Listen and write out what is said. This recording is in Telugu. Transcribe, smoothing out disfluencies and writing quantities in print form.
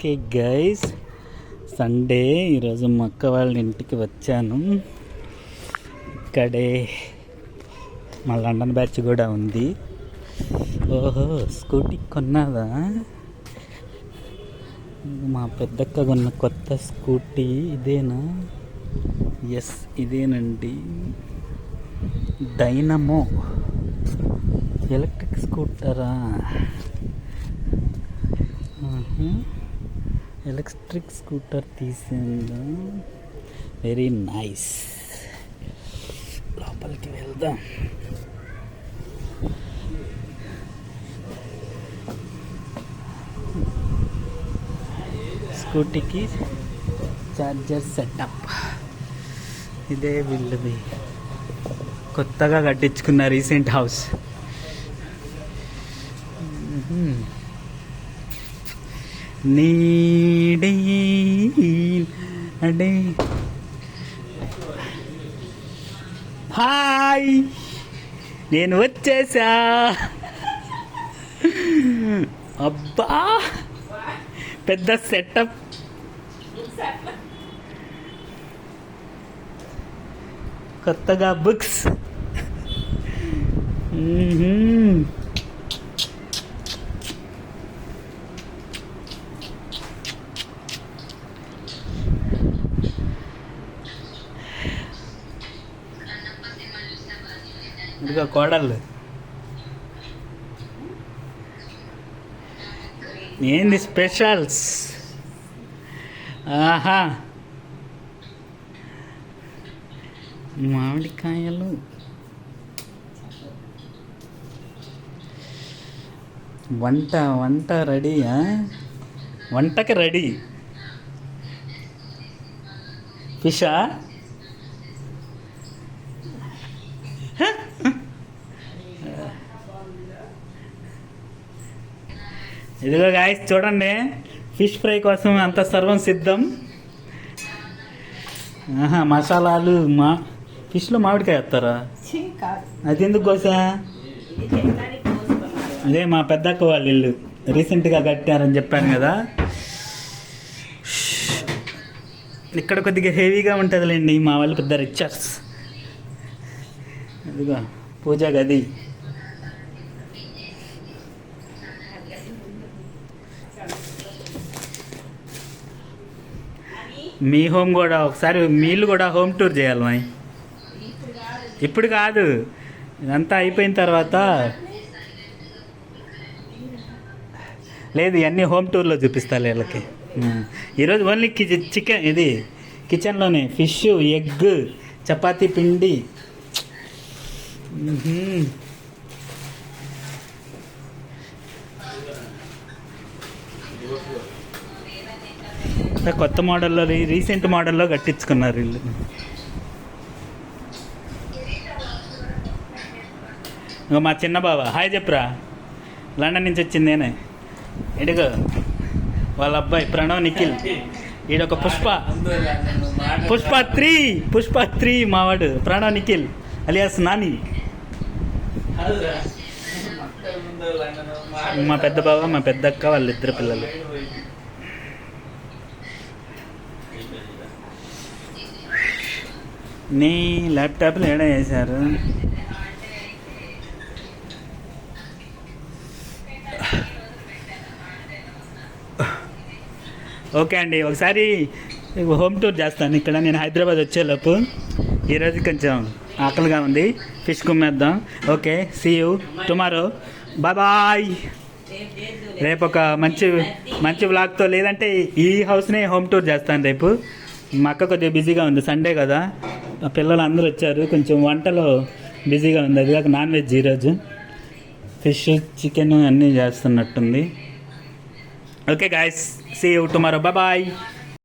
ఓకే గైస్, సండే ఈరోజు మా అక్క వాళ్ళ ఇంటికి వచ్చాను. ఇక్కడే మా లండన్ బ్యాచ్ కూడా ఉంది. ఓహో, స్కూటీ కొన్నాదా? మా పెద్దక్క కొన్న కొత్త స్కూటీ ఇదేనా? ఎస్, ఇదేనండి. డైనమో ఎలక్ట్రిక్ స్కూటరా? ఎలక్ట్రిక్ స్కూటర్ తీసిందా? Very nice. లోపలికి వెళ్దాం. స్కూటీకి చార్జర్ సెటప్ ఇదే. వీళ్ళది కొత్తగా కట్టించుకున్న రీసెంట్ హౌస్. నీడే అంటే హాయ్, నేను వచ్చేసా. అబ్బా, పెద్ద సెటప్. కొత్తగా బుక్స్. ఇదిగో కోడళ్ళు. ఏంది స్పెషల్స్? ఆహా, మామిడికాయలు. వంట రెడీయా? వంటకి రెడీ. ఫిషా? ఇదిగో గాయస్, చూడండి, ఫిష్ ఫ్రై కోసం అంత సర్వం సిద్ధం. మసాలాలు. ఫిష్లో మామిడికాయ వేస్తారా? అది ఎందుకు కోసా? అదే మా పెద్దక్క వాళ్ళ ఇల్లు రీసెంట్గా కట్టారని చెప్పాను కదా. ఇక్కడ కొద్దిగా హెవీగా ఉంటుందిలేండి, మా వాళ్ళు పెద్ద రిచర్స్. ఇదిగో పూజా గది. మీ హోమ్ కూడా ఒకసారి, మీళ్ళు కూడా హోమ్ టూర్ చేయాలి. మా ఇప్పుడు కాదు, ఇదంతా అయిపోయిన తర్వాత. లేదు, ఇవన్నీ హోమ్ టూర్లో చూపిస్తాను వీళ్ళకి. ఈరోజు ఓన్లీ చికెన్, ఇది కిచెన్లోనే. ఫిష్, ఎగ్, చపాతీ పిండి. కొత్త మోడల్లో, రీసెంట్ మోడల్లో కట్టించుకున్నారు వీళ్ళు. ఇంకా మా చిన్న బావ హాయ్ చెప్పురా. లండన్ నుంచి వచ్చింది నేనే. ఇడుగు వాళ్ళ అబ్బాయి ప్రణవ్ నిఖిల్. ఈడొక పుష్ప 3 మావాడు ప్రణవ్ నిఖిల్ అలియాస్ నాని. మా పెద్ద బావ, మా పెద్దక్క, వాళ్ళిద్దరు పిల్లలు. నీ ల్యాప్టాప్లు ఏడా వేశారు? ఓకే అండి, ఒకసారి హోమ్ టూర్ చేస్తాను ఇక్కడ. నేను హైదరాబాద్ వచ్చేలోపు. ఈరోజు కొంచెం ఆకలిగా ఉంది, ఫిష్ కుమ్మేద్దాం. Okay, see you tomorrow. Bye. రేపు ఒక మంచి వ్లాగ్తో, లేదంటే ఈ హౌస్నే హోమ్ టూర్ చేస్తాను రేపు. మా అక్క కొద్దిగా బిజీగా ఉంది, సండే కదా. మా పిల్లలు అందరూ వచ్చారు, కొంచెం వంటలో బిజీగా ఉంది. అది కాక నాన్ వెజ్ ఈరోజు ఫిష్, చికెన్ అన్నీ చేస్తున్నట్టుంది. Okay guys, see you tomorrow. Bye.